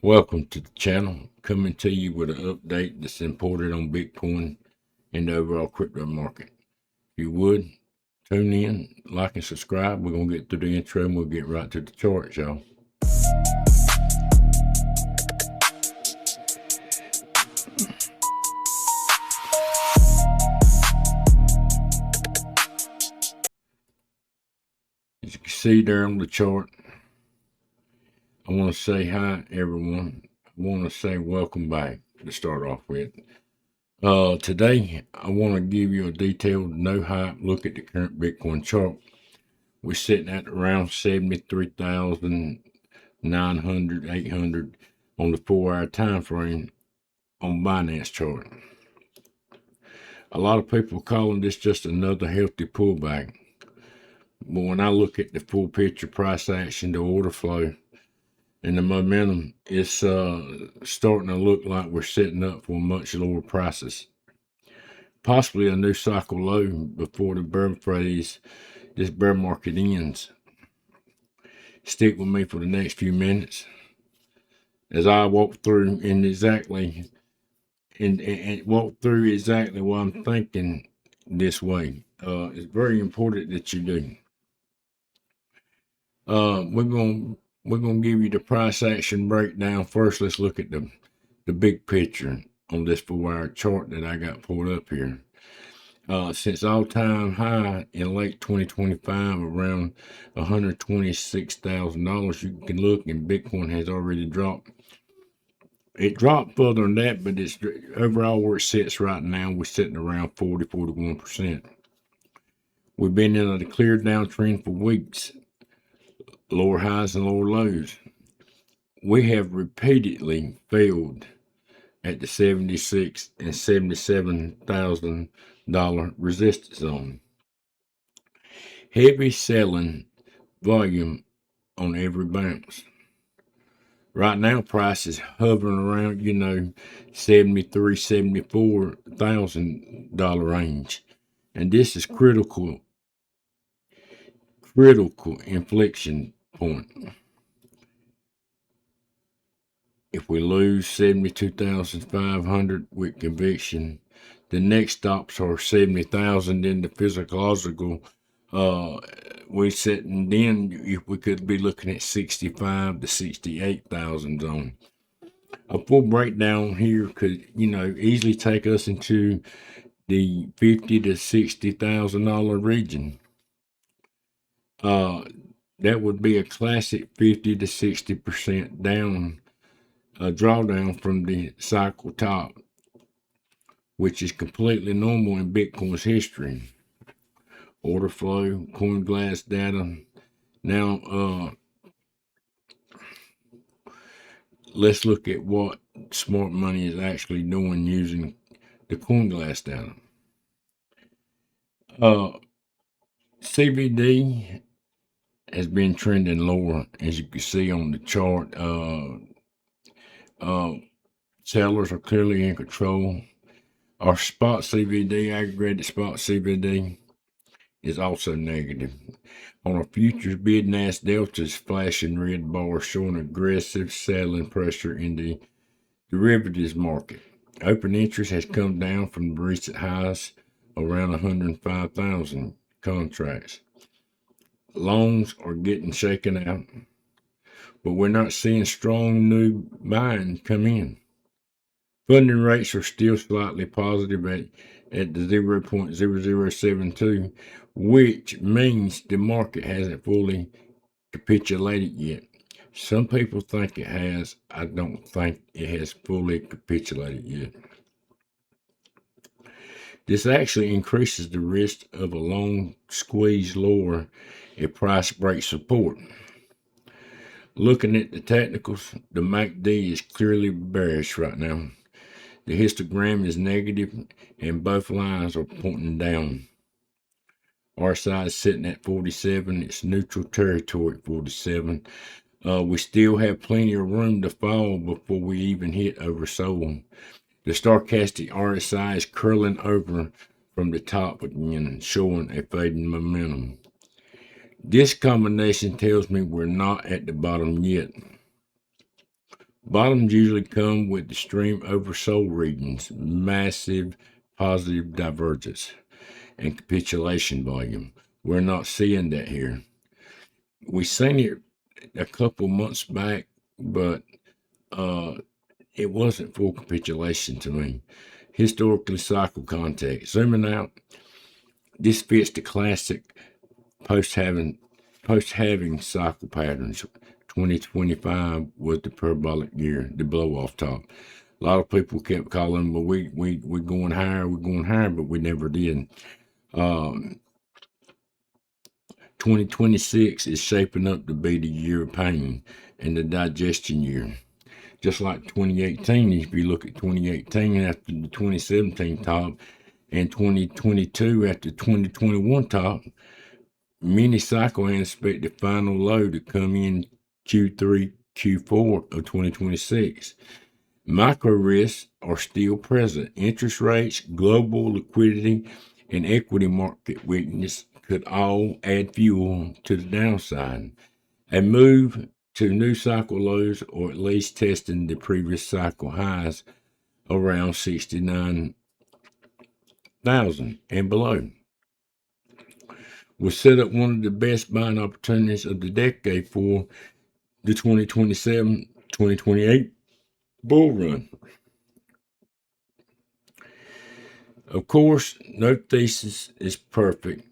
Welcome to the channel, coming to you with an update that's important on Bitcoin and the overall crypto market. If you would, tune in, like, and subscribe. We're going to get through the intro and we'll get right to the charts, y'all. As you can see there on the chart, I want to say hi, everyone. I want to say welcome back to start off with. Today, I want to give you a detailed, no hype look at the current Bitcoin chart. We're sitting at around 73,900, 800 on the 4-hour time frame on Binance chart. A lot of people are calling this just another healthy pullback. But when I look at the full picture, price action, the order flow, and the momentum, it's starting to look like we're setting up for much lower prices. Possibly a new cycle low before the this bear market ends. Stick with me for the next few minutes as I walk through and walk through exactly why I'm thinking this way. It's very important that you do. We're gonna give you the price action breakdown. First, let's look at the big picture on this 4-hour chart that I got pulled up here. Since all-time high in late 2025, around $126,000, you can look, and Bitcoin has already dropped. It dropped further than that, but it's overall where it sits right now. We're sitting around 41%. We've been in a clear downtrend for weeks, lower highs and lower lows. We have repeatedly failed at the $76,000 and $77,000 resistance zone. Heavy selling volume on every bounce. Right now, price is hovering around, $73,000, $74,000 range. And this is critical inflection point. If we lose 72,500 with conviction, the next stops are 70,000 in the physiological. We sitting then, if we could be looking at 65 to 68,000 zone. A full breakdown here could, easily take us into the $50,000 to $60,000 region. That would be a classic 50 to 60% down, drawdown from the cycle top, which is completely normal in Bitcoin's history. Order flow, CoinGlass data. Now, let's look at what smart money is actually doing using the CoinGlass data. CBD has been trending lower, as you can see on the chart. Sellers are clearly in control. Our spot CBD, aggregated spot CBD, is also negative. On our futures, bid-ask delta is flashing red bars showing aggressive selling pressure in the derivatives market. Open interest has come down from the recent highs around 105,000 contracts. Loans are getting shaken out, but we're not seeing strong new buying come in. Funding rates are still slightly positive at the 0.0072, which means the market hasn't fully capitulated yet. Some people think it has. I don't think it has fully capitulated yet. This actually increases the risk of a long squeeze lower if price breaks support. Looking at the technicals, the MACD is clearly bearish right now. The histogram is negative and both lines are pointing down. RSI is sitting at 47. It's neutral territory at 47. We still have plenty of room to fall before we even hit oversold. The stochastic RSI is curling over from the top again, showing a fading momentum. This combination tells me we're not at the bottom yet. Bottoms usually come with extreme oversold readings, massive positive divergence, and capitulation volume. We're not seeing that here. We seen it a couple months back, but it wasn't full capitulation to me. Historically cycle context. Zooming out, this fits the classic post-halving cycle patterns. 2025 was the parabolic year, the blow-off top. A lot of people kept calling, but we're going higher, but we never did. 2026 is shaping up to be the year of pain and the digestion year. Just like 2018, if you look at 2018 after the 2017 top and 2022 after 2021 top, many cycle analysts expect the final low to come in Q3, Q4 of 2026. Micro risks are still present. Interest rates, global liquidity, and equity market weakness could all add fuel to the downside. A move to new cycle lows, or at least testing the previous cycle highs around 69,000 and below, will set up one of the best buying opportunities of the decade for the 2027-2028 bull run. Of course, no thesis is perfect.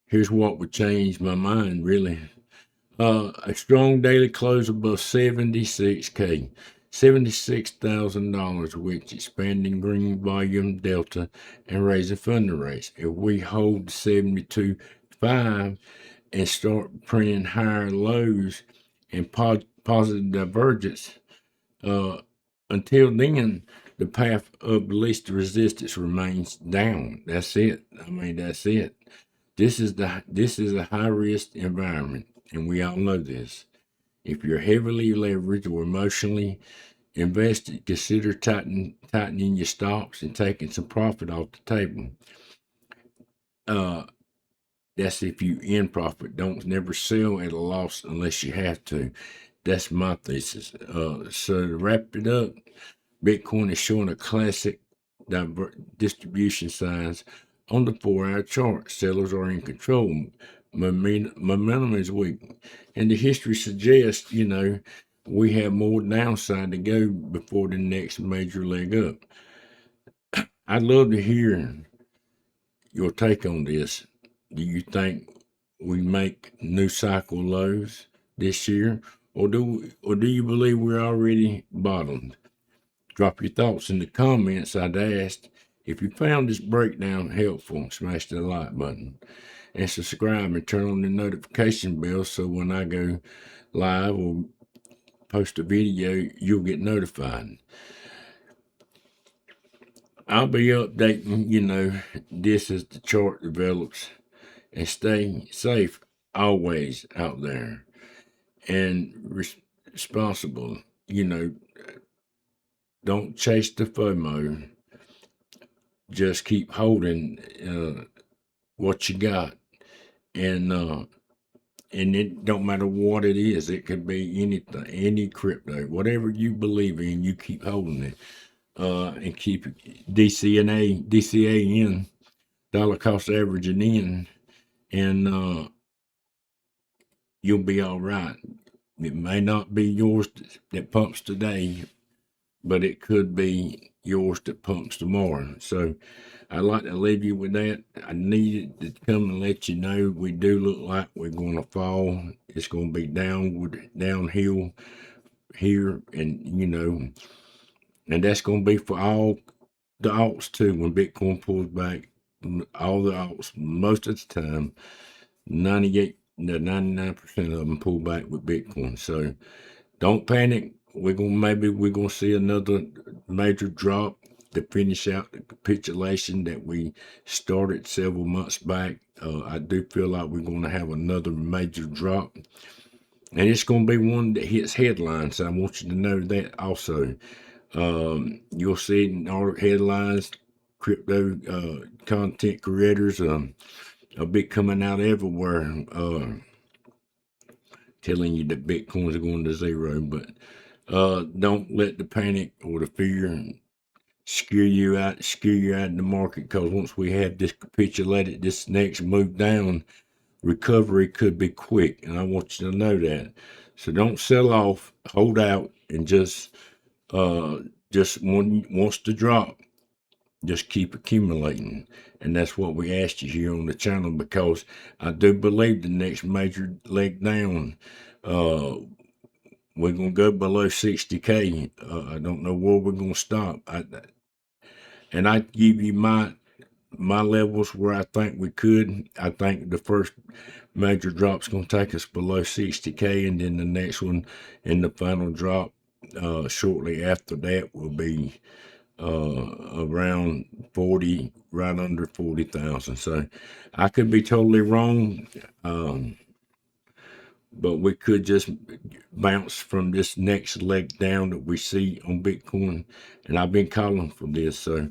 Here's what would change my mind, really. A strong daily close above 76K, $76,000, which expanding green volume delta and raising funding rates. If we hold 72.5 and start printing higher lows and positive divergence, until then, the path of least resistance remains down. That's it. That's it. This is a high risk environment, and we all know this. If you're heavily leveraged or emotionally invested, consider tightening your stops and taking some profit off the table. That's if you in profit. Don't never sell at a loss unless you have to. That's my thesis. So to wrap it up, Bitcoin is showing a classic distribution signs on the 4-hour chart. Sellers are in control. Momentum is weak. And the history suggests, we have more downside to go before the next major leg up. I'd love to hear your take on this. Do you think we make new cycle lows this year? Or do you believe we're already bottomed? Drop your thoughts in the comments. I'd asked if you found this breakdown helpful, smash the like button and subscribe and turn on the notification bell so when I go live or post a video, you'll get notified. I'll be updating, this as the chart develops, and stay safe always out there and responsible. Don't chase the FOMO. Just keep holding what you got, and it don't matter what it is. It could be anything, any crypto, whatever you believe in. You keep holding it, and keep DCA in, dollar cost averaging in, and you'll be all right. It may not be yours that pumps today, but it could be yours that pumps tomorrow. So I'd like to leave you with that. I needed to come and let you know we do look like we're going to fall. It's going to be downhill here, and and that's going to be for all the alts too. When Bitcoin pulls back, all the alts, most of the time, 99% of them pull back with Bitcoin. So don't panic. We're gonna see another major drop to finish out the capitulation that we started several months back. I do feel like we're gonna have another major drop, and it's gonna be one that hits headlines. So I want you to know that also. You'll see it in our headlines. Crypto content creators will be coming out everywhere, telling you that Bitcoin's going to zero, but Don't let the panic or the fear scare you out in the market, because once we have this capitulated, this next move down, recovery could be quick, and I want you to know that. So don't sell off, hold out, and just once to drop, just keep accumulating. And that's what we asked you here on the channel, because I do believe the next major leg down, we're going to go below 60K. I don't know where we're going to stop. And I give you my levels where I think we could. I think the first major drop's going to take us below 60K, and then the next one and the final drop shortly after that will be around 40, right under 40,000. So I could be totally wrong, but we could just bounce from this next leg down that we see on Bitcoin, and I've been calling for this. So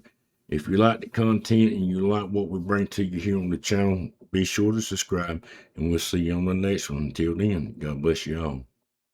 if you like the content and you like what we bring to you here on the channel, be sure to subscribe, and we'll see you on the next one. Until then, God bless you all.